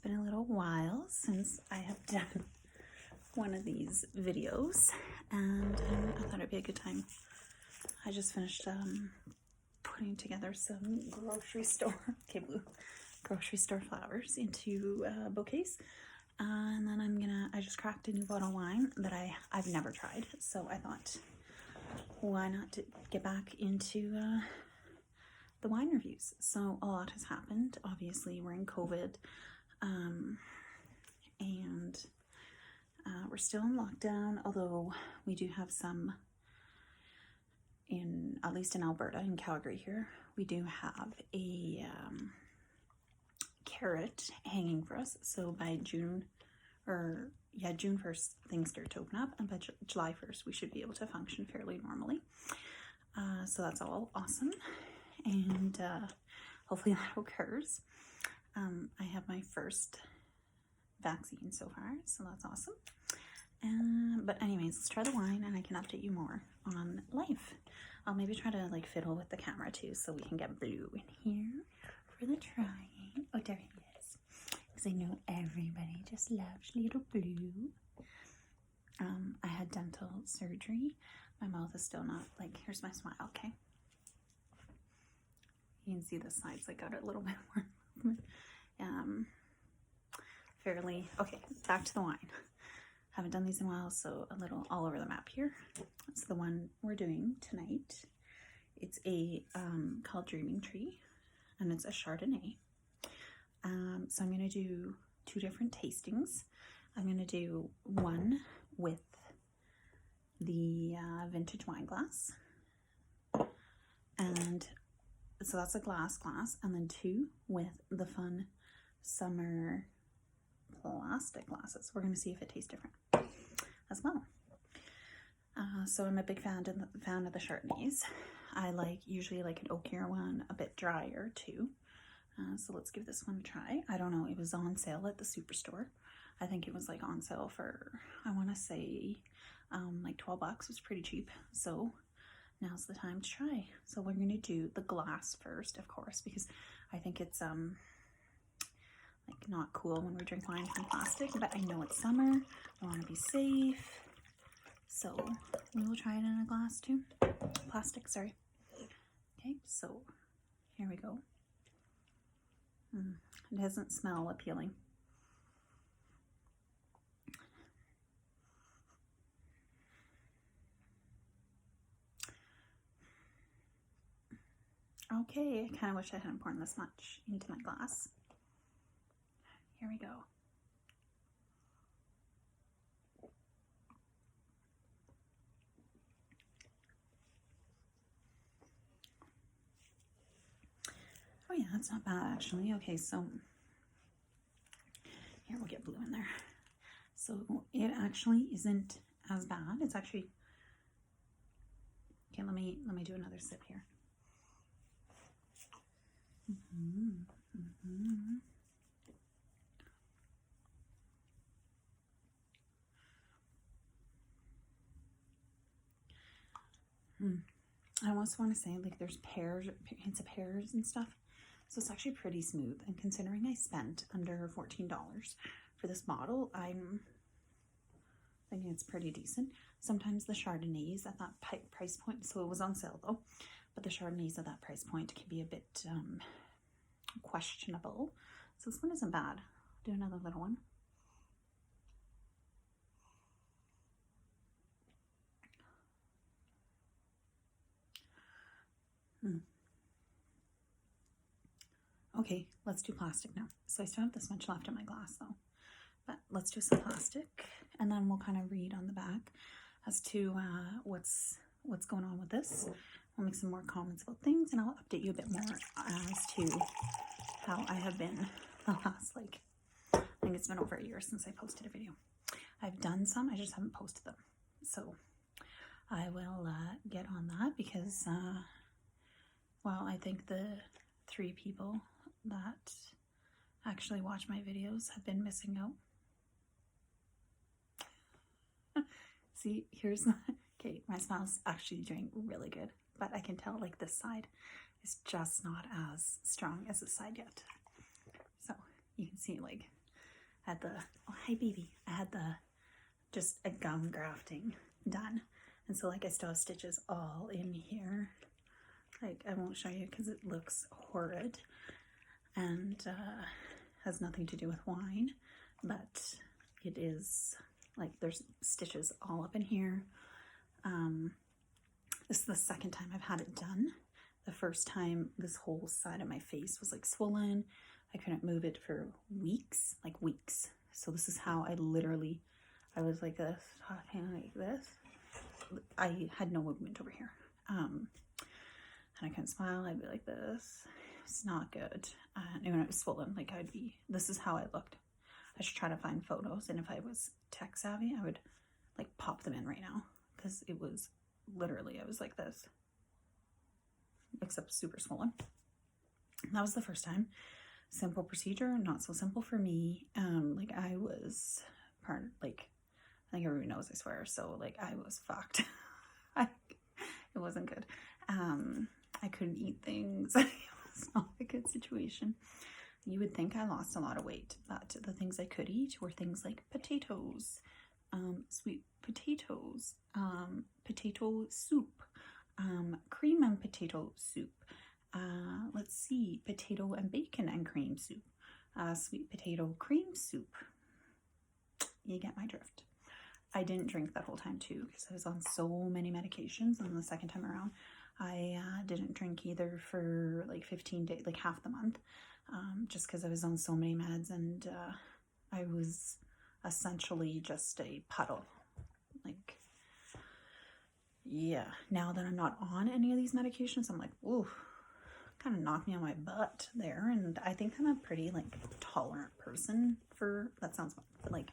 been a little while since I have done one of these videos, and I thought it'd be a good time. I just finished putting together some grocery store flowers into bouquets, and then I just cracked a new bottle of wine that I've never tried, so I thought, why not to get back into the wine reviews. So a lot has happened. Obviously we're in COVID, and we're still in lockdown, although we do have some at least in Alberta, in Calgary here, we do have a carrot hanging for us. So by June 1st, things start to open up, and by July 1st, we should be able to function fairly normally. So that's all awesome, and hopefully that occurs. I have my first vaccine so far, so that's awesome. But anyways, let's try the wine and I can update you more on life. I'll maybe try to like fiddle with the camera too, so we can get Blue in here for the trying. Oh, there he is. Because I know everybody just loves little Blue. I had dental surgery. My mouth is still not, like, here's my smile, okay? You can see the sides, I got it a little bit more movement. Okay, back to the wine. Haven't done these in a while, so a little all over the map here. It's the one we're doing tonight. It's a called Dreaming Tree, and it's a Chardonnay. So I'm gonna do two different tastings. I'm gonna do one with the vintage wine glass, and so that's a glass, and then two with the fun summer plastic glasses. We're going to see if it tastes different as well. So I'm a big fan of the Chardonnays. I usually like an oakier one, a bit drier too. So let's give this one a try. I don't know, it was on sale at the superstore. I think it was like on sale for, I want to say like $12. It was pretty cheap. So now's the time to try. So we're going to do the glass first, of course, because I think it's like not cool when we drink wine from plastic, but I know it's summer. I want to be safe. So we will try it in a glass too. Plastic, sorry. Okay, so here we go. It doesn't smell appealing. Okay, I kind of wish I hadn't poured this much into my glass. Here we go. Oh yeah, that's not bad actually. Okay, so here, we'll get Blue in there. So it actually isn't as bad. It's actually, okay, let me do another sip here. I also want to say, like, there's hints of pears and stuff, so it's actually pretty smooth. And considering I spent under $14 for this bottle, I'm thinking it's pretty decent. Sometimes the Chardonnays at that price point, so it was on sale though, but the Chardonnays at that price point can be a bit questionable. So this one isn't bad. I'll do another little one. Okay, let's do plastic now. So I still have this much left in my glass though, but let's do some plastic, and then we'll kind of read on the back as to what's going on with this. I'll make some more comments about things, and I'll update you a bit more as to how I have been the last, like, I think it's been over a year since I posted a video. I've done some, I just haven't posted them. So I will get on that because, well, I think the 3 people that actually watch my videos have been missing out. See, here's okay, my smile's actually doing really good, but I can tell like this side is just not as strong as this side yet. So you can see like I had the, oh, hi baby. I had just a gum grafting done. And so like I still have stitches all in here. Like I won't show you because it looks horrid and has nothing to do with wine, but it is like there's stitches all up in here. This is the second time I've had it done. The first time, this whole side of my face was like swollen. I couldn't move it for weeks, like weeks. So this is how I was like this, talking like this. I had no movement over here. And I couldn't smile. I'd be like this. It's not good. And when it was swollen, like this is how I looked. I should try to find photos. And if I was tech savvy, I would like pop them in right now. Because it was literally, I was like this. Except super swollen. And that was the first time. Simple procedure, not so simple for me. Like I was I think everyone knows I swear, so like I was fucked. It wasn't good. I couldn't eat things. It was not a good situation. You would think I lost a lot of weight, but the things I could eat were things like potatoes, sweet potatoes, potato soup, cream and potato soup. Let's see, potato and bacon and cream soup, sweet potato cream soup. You get my drift. I didn't drink that whole time too because I was on so many medications, and the second time around I didn't drink either for like 15 days, like half the month, just because I was on so many meds, and I was essentially just a puddle. Like, yeah, now that I'm not on any of these medications, I'm like, ooh, kind of knocked me on my butt there. And I think I'm a pretty like tolerant person for, that sounds like,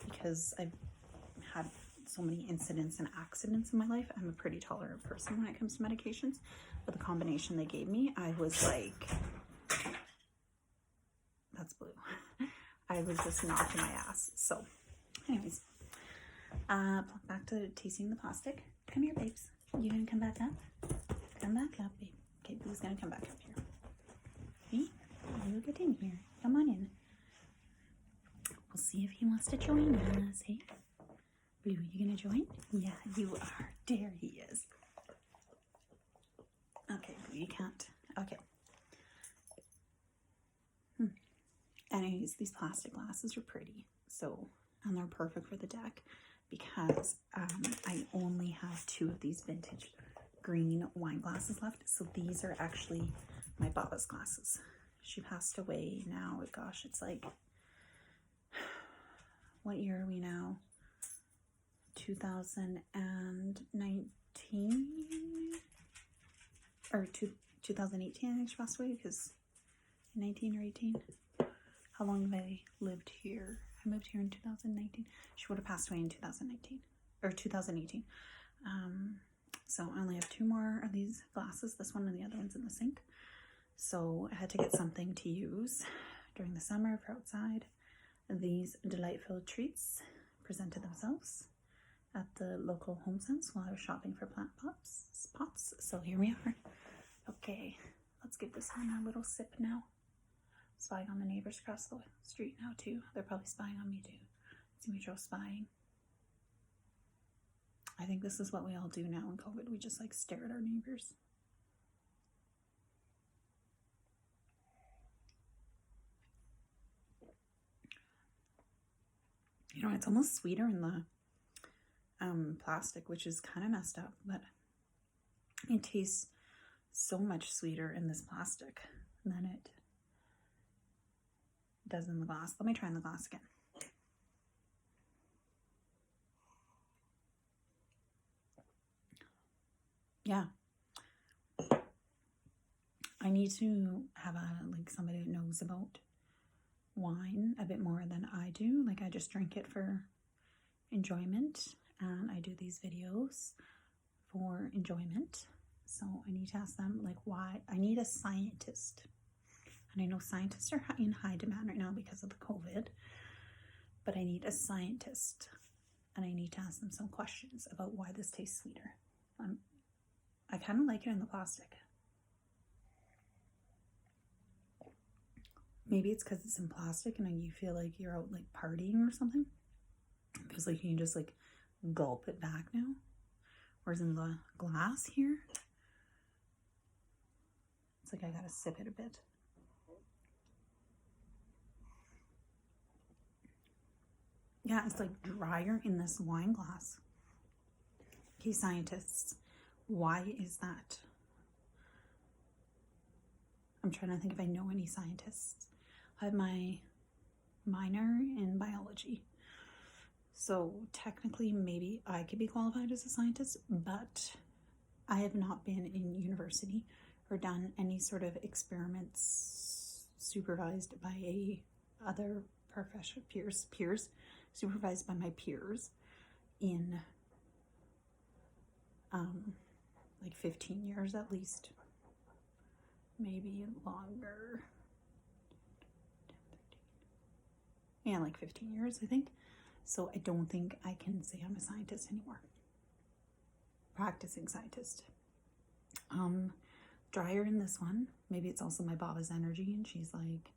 because I've had so many incidents and accidents in my life, I'm a pretty tolerant person when it comes to medications. But the combination they gave me, I was like, that's blue. I was just knocking my ass. So anyways, back to tasting the plastic. Come here, babes. You gonna come back up? Come back up, babe. Okay, Blue's gonna come back up here. Okay, you get in here. Come on in. We'll see if he wants to join us. Hey, Blue, you gonna join? Yeah, you are. There he is. Okay, Blue, you can't. Okay. Anyways, these plastic glasses are pretty. So, and they're perfect for the deck because I only have 2 of these vintage green wine glasses left. So these are actually my Baba's glasses. She passed away now. Gosh, it's like, what year are we now? 2019 or 2018, I think she passed away, because 19 or 18. How long have I lived here? I moved here in 2019. She would have passed away in 2019 or 2018. So I only have 2 more of these glasses, this one and the other one's in the sink. So I had to get something to use during the summer for outside. These delightful treats presented themselves at the local home sense while I was shopping for plant pots. So here we are. Okay, let's give this one a little sip now. Spying on the neighbors across the street now too. They're probably spying on me too. It's mutual spying. I think this is what we all do now in COVID. We just like stare at our neighbors. You know, it's almost sweeter in the plastic, which is kind of messed up, but it tastes so much sweeter in this plastic than it does in the glass. Let me try in the glass again. Yeah. I need to have somebody that knows about wine a bit more than I do. Like, I just drink it for enjoyment, and I do these videos for enjoyment. So I need to ask them, like, why. I need a scientist. And I know scientists are in high demand right now because of the COVID, but I need a scientist, and I need to ask them some questions about why this tastes sweeter. I kind of like it in the plastic. Maybe it's because it's in plastic and you feel like you're out like partying or something. It feels like you can just like gulp it back now. Whereas in the glass here, it's like I gotta sip it a bit. Yeah, it's like drier in this wine glass. Okay, scientists, why is that? I'm trying to think if I know any scientists. I have my minor in biology. So technically maybe I could be qualified as a scientist, but I have not been in university or done any sort of experiments supervised by other professional peers, supervised by my peers in like 15 years at least, maybe longer. Yeah, like 15 years, I think. So I don't think I can say I'm a scientist anymore. Practicing scientist. Drier in this one. Maybe it's also my Baba's energy, and she's like,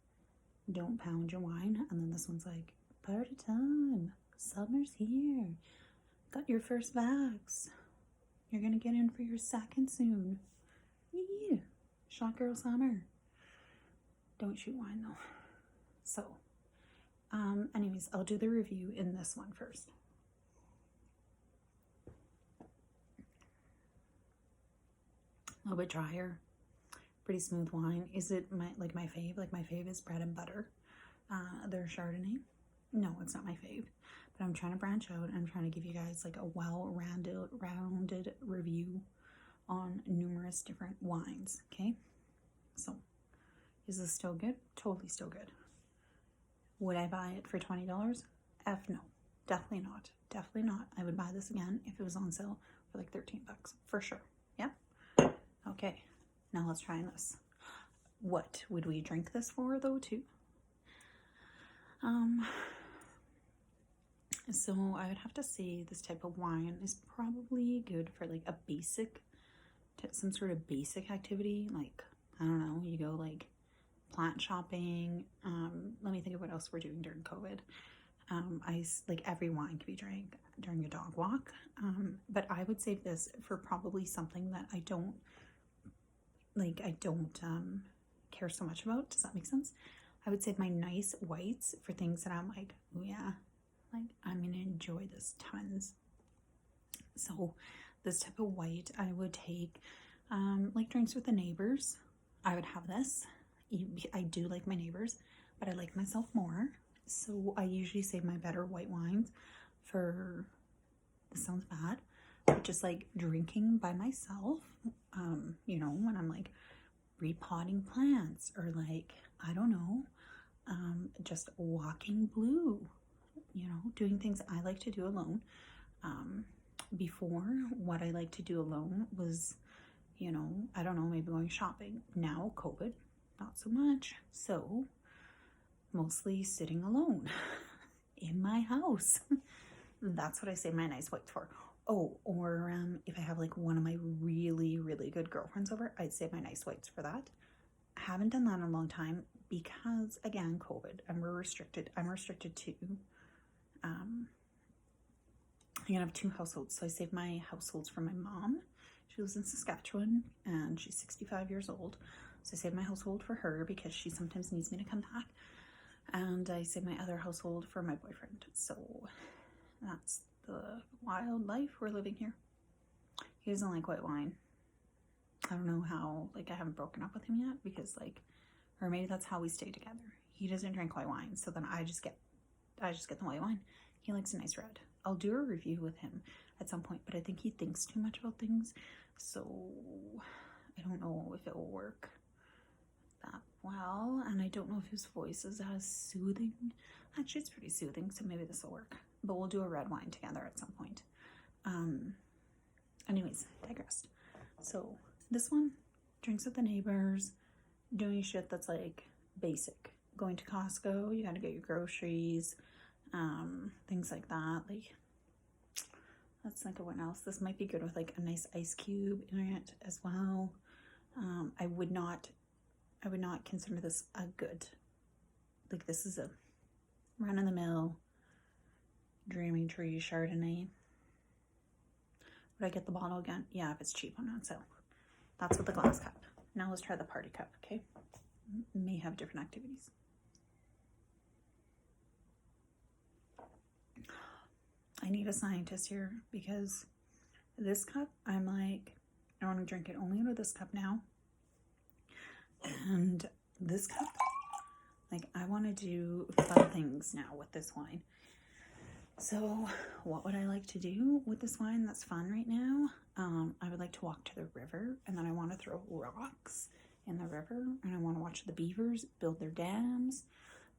don't pound your wine. And then this one's like, party time. Summer's here. Got your first vax. You're gonna get in for your second soon. Yeah. Shot girl summer. Don't shoot wine though. So, anyways, I'll do the review in this one first. A little bit drier, pretty smooth wine. Is it my fave? Like my fave is bread and butter. Their Chardonnay. No, it's not my fave, but I'm trying to branch out. I'm trying to give you guys like a well-rounded review on numerous different wines. Okay, so is this still good? Totally still good. Would I buy it for $20? F no, definitely not. Definitely not. I would buy this again if it was on sale for like 13 bucks for sure. Yep. Okay, now let's try this. What would we drink this for though too? So I would have to say this type of wine is probably good for like a basic, some sort of basic activity. Like, I don't know, you go like plant shopping. Let me think of what else we're doing during COVID. Like every wine can be drank during a dog walk. But I would save this for probably something that I don't care so much about. Does that make sense? I would save my nice whites for things that I'm like, oh yeah, like I'm gonna enjoy this tons. So this type of white I would take, like drinks with the neighbors. I would have this. I do like my neighbors, but I like myself more. So I usually save my better white wines for, this sounds bad, but just like drinking by myself, you know, when I'm like repotting plants or like, I don't know, just walking blue, you know, doing things I like to do alone. Before, what I like to do alone was, you know, I don't know, maybe going shopping. Now, COVID, not so much. So, mostly sitting alone in my house. That's what I save my nice whites for. Oh, or if I have like one of my really, really good girlfriends over, I'd save my nice whites for that. I haven't done that in a long time because, again, COVID, and we're restricted. I'm restricted to, I'm gonna have 2 households. So I save my households for my mom. She lives in Saskatchewan and she's 65 years old. So I save my household for her because she sometimes needs me to come back. And I save my other household for my boyfriend. So that's the wild life we're living here. He doesn't like white wine. I don't know how, like I haven't broken up with him yet because like, or maybe that's how we stay together. He doesn't drink white wine. So then I just get the white wine. He likes a nice red. I'll do a review with him at some point, but I think he thinks too much about things. So I don't know if it will work that well. And I don't know if his voice is as soothing. Actually, it's pretty soothing, so maybe this will work. But we'll do a red wine together at some point. Anyways, digressed. So this one, drinks with the neighbors, doing shit that's like basic. Going to Costco, you gotta get your groceries, things like that. Like, let's think of what else. This might be good with like a nice ice cube in it as well. I would not consider this a good like this is a run-of-the-mill Dreaming Tree Chardonnay. Would I get the bottle again? Yeah, if it's cheap on sale. That's with the glass cup. Now let's try the party cup, okay? May have different activities. I need a scientist here because this cup, I'm like, I want to drink it only out of this cup now. And this cup, like, I want to do fun things now with this wine. So what would I like to do with this wine that's fun right now? I would like to walk to the river, and then I want to throw rocks in the river, and I want to watch the beavers build their dams.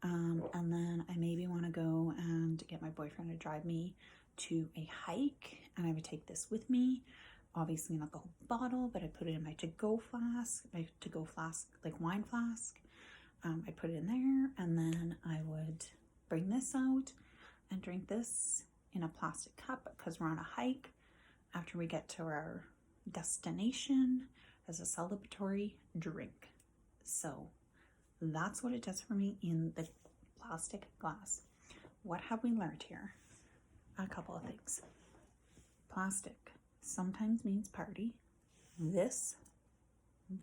And then I maybe want to go and get my boyfriend to drive me to a hike, and I would take this with me. Obviously not the whole bottle, but I put it in my to-go flask, like wine flask. I put it in there, and then I would bring this out and drink this in a plastic cup because we're on a hike after we get to our destination as a celebratory drink. So that's what it does for me in the plastic glass. What have we learned here? A couple of things. Plastic sometimes means party. This,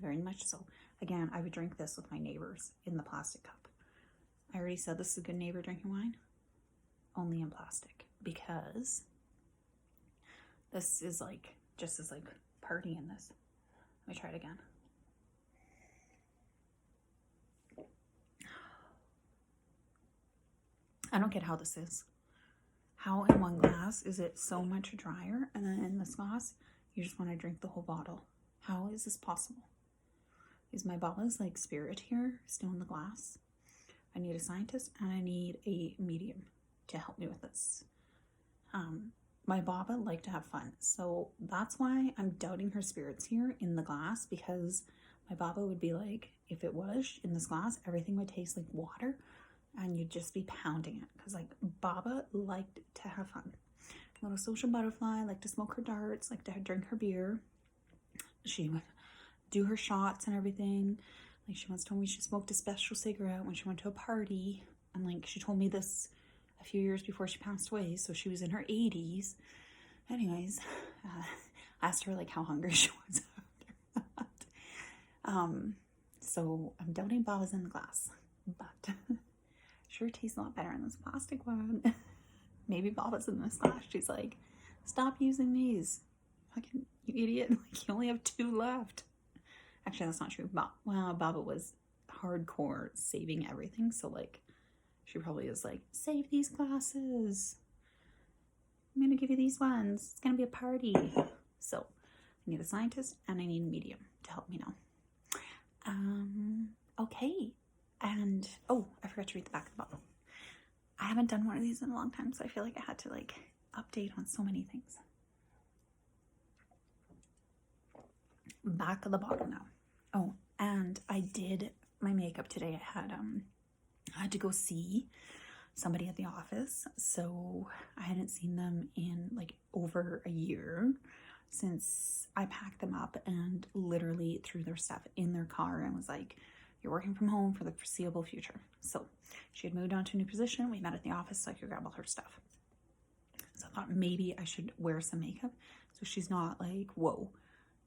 very much so. Again, I would drink this with my neighbors in the plastic cup. I already said this is a good neighbor drinking wine. Only in plastic, because this is like, just as like party in this. Let me try it again. I don't get how this is. How in one glass is it so much drier, and then in this glass, you just want to drink the whole bottle? How is this possible? Is my Baba's like spirit here still in the glass? I need a scientist, and I need a medium to help me with this. My Baba liked to have fun, so that's why I'm doubting her spirits here in the glass, because my Baba would be like, if it was in this glass, everything would taste like water, and you'd just be pounding it, because like Baba liked to have fun. Little social butterfly, liked to smoke her darts, liked to drink her beer. She would do her shots and everything. Like, she once told me she smoked a special cigarette when she went to a party, and like she told me this a few years before she passed away, so she was in her 80s. Anyways, I asked her like how hungry she was after that. So I'm doubting Baba's in the glass, but sure tastes a lot better in this plastic one. Maybe Baba's in this glass. She's like, stop using these. Fucking, you idiot. Like, you only have 2 left. Actually, that's not true. Well, Baba was hardcore saving everything, so like, she probably is like, save these glasses. I'm going to give you these ones. It's going to be a party. So I need a scientist and I need a medium to help me know. Okay. And, oh, I forgot to read the back of the bottle. I haven't done one of these in a long time, so I feel like I had to like update on so many things. Back of the bottle now. Oh, and I did my makeup today. I had to go see somebody at the office, so I hadn't seen them in like over a year since I packed them up and literally threw their stuff in their car and was like, you're working from home for the foreseeable future. So she had moved on to a new position. We met at the office so I could grab all her stuff. So I thought maybe I should wear some makeup so she's not like, whoa,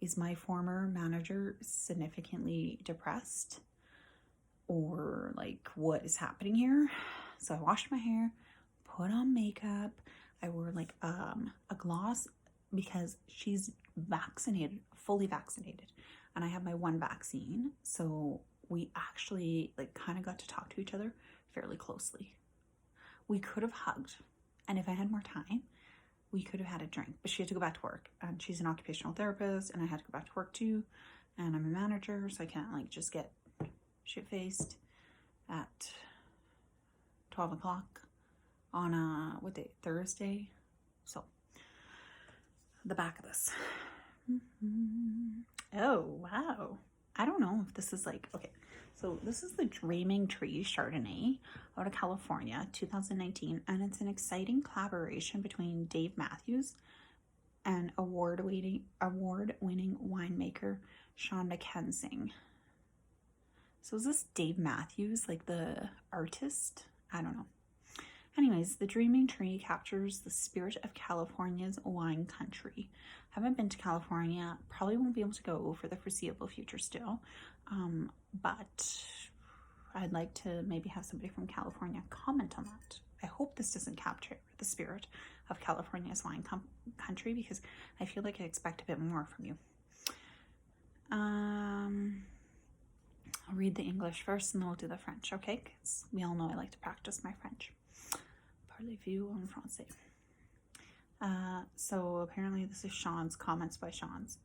is my former manager significantly depressed? Or like, what is happening here? So I washed my hair, put on makeup. I wore like a gloss because she's vaccinated, fully vaccinated, and I have my 1 vaccine. So we actually like kind of got to talk to each other fairly closely. We could have hugged, and if I had more time, we could have had a drink, but she had to go back to work, and she's an occupational therapist, and I had to go back to work too, and I'm a manager, so I can't like just get shit-faced at 12 o'clock on what day? Thursday. So the back of this. Oh wow, I don't know if this is like, okay, so this is the Dreaming Tree Chardonnay out of California, 2019, and it's an exciting collaboration between Dave Matthews and award-winning winemaker Sean McKenzie. So is this Dave Matthews, like the artist? I don't know. Anyways, the Dreaming Tree captures the spirit of California's wine country. Haven't been to California, probably won't be able to go for the foreseeable future still, but I'd like to maybe have somebody from California comment on that. I hope this doesn't capture the spirit of California's wine country, because I feel like I expect a bit more from you. I'll read the English first and then we'll do the French, okay? Because we all know I like to practice my French. Parlez-vous en français? So apparently this is Sean's comments by Sean's.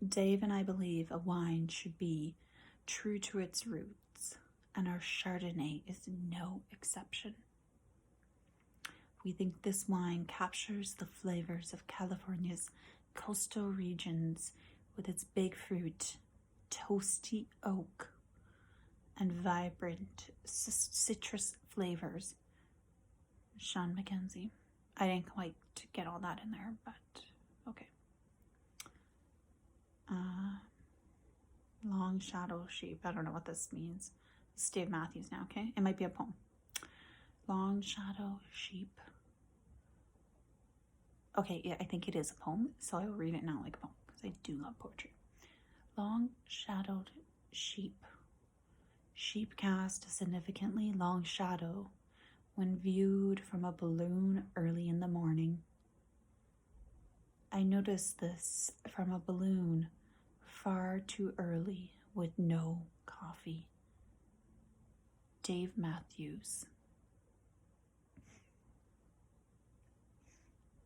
Dave and I believe a wine should be true to its roots, and our Chardonnay is no exception. We think this wine captures the flavors of California's coastal regions with its big fruit, toasty oak, and vibrant citrus flavors. Sean Mackenzie. I didn't quite get all that in there, but okay. Long shadow sheep. I don't know what this means. It's Dave Matthews now, okay? It might be a poem. Long shadow sheep. Okay, yeah, I think it is a poem, so I will read it now like a poem, because I do love poetry. Long shadowed sheep. Sheep cast a significantly long shadow when viewed from a balloon early in the morning. I noticed this from a balloon far too early with no coffee. Dave Matthews.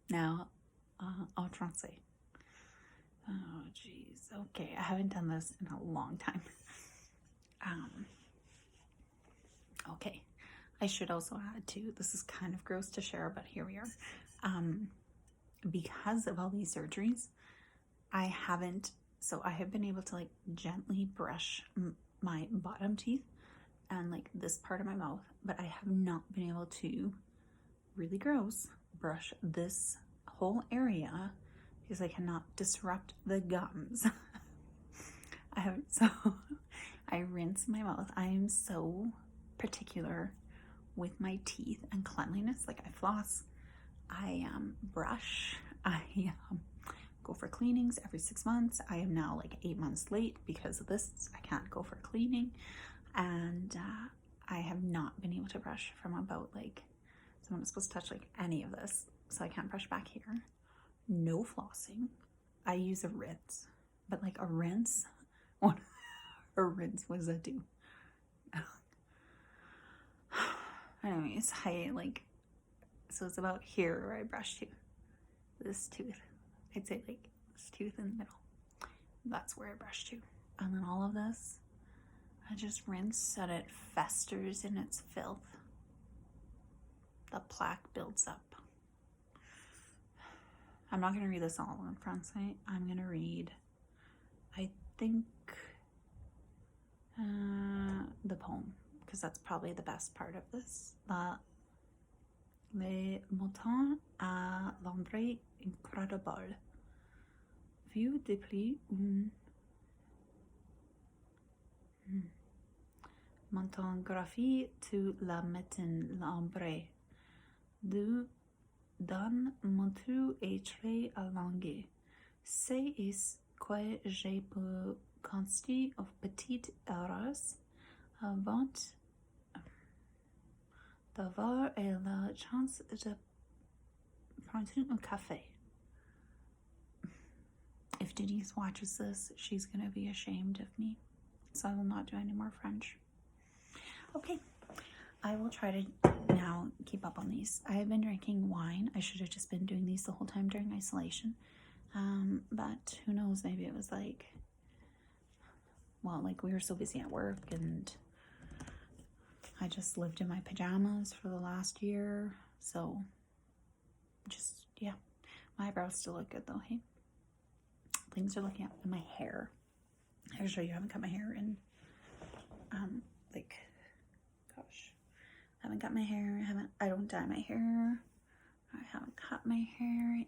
Now, en français. Oh, geez. Okay, I haven't done this in a long time. Okay. I should also add too, this is kind of gross to share, but here we are. Because of all these surgeries, I have been able to like gently brush my bottom teeth and like this part of my mouth, but I have not been able to, really gross, brush this whole area because I cannot disrupt the gums. I rinse my mouth. I am so particular with my teeth and cleanliness. Like I floss, I brush, I go for cleanings every 6 months. I am now like 8 months late because of this. I can't go for cleaning, and I have not been able to brush from about like, so I'm not supposed to touch like any of this, so I can't brush back here. No flossing. I use a rinse, but like a rinse, what does that do? Anyways, so it's about here where I brush to. This tooth. I'd say like this tooth in the middle. That's where I brush to. And then all of this, I just rinse so that it festers in its filth. The plaque builds up. I'm not going to read this all in Francais. I'm going to read, I think, the poem, because that's probably the best part of this. Les montagnes à l'ombre incroyable. Vue depuis une montographie to la matin l'ombre. Dans mon trou et très allongé. C'est que j'ai pu constater of petites erreurs avant d'avoir la chance de prendre un café. If Denise watches this, she's going to be ashamed of me. So I will not do any more French. Okay, I will try to now keep up on these. I have been drinking wine. I should have just been doing these the whole time during isolation. But who knows, maybe it was like, well, like we were so busy at work and I just lived in my pajamas for the last year. So just, yeah, my eyebrows still look good though, hey? Things are looking up in my hair. I'll show you, I haven't cut my hair in, I haven't cut my hair, I don't dye my hair. I haven't cut my hair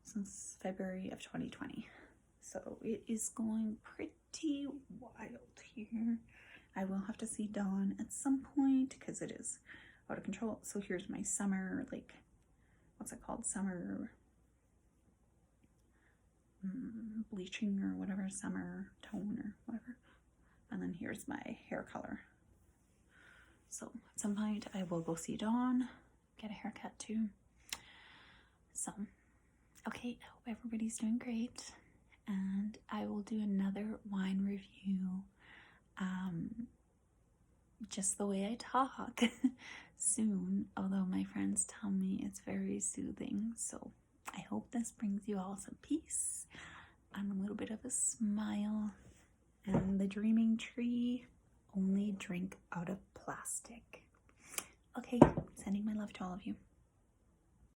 since February of 2020. So it is going pretty pretty wild here. I will have to see Dawn at some point because it is out of control. So here's my summer, like, what's it called? Summer bleaching or whatever, summer tone or whatever. And then here's my hair color. So at some point I will go see Dawn, get a haircut too. So, okay, I hope everybody's doing great. And I will do another wine review, just the way I talk soon, although my friends tell me it's very soothing. So I hope this brings you all some peace and a little bit of a smile. And the Dreaming Tree, only drink out of plastic. Okay, sending my love to all of you.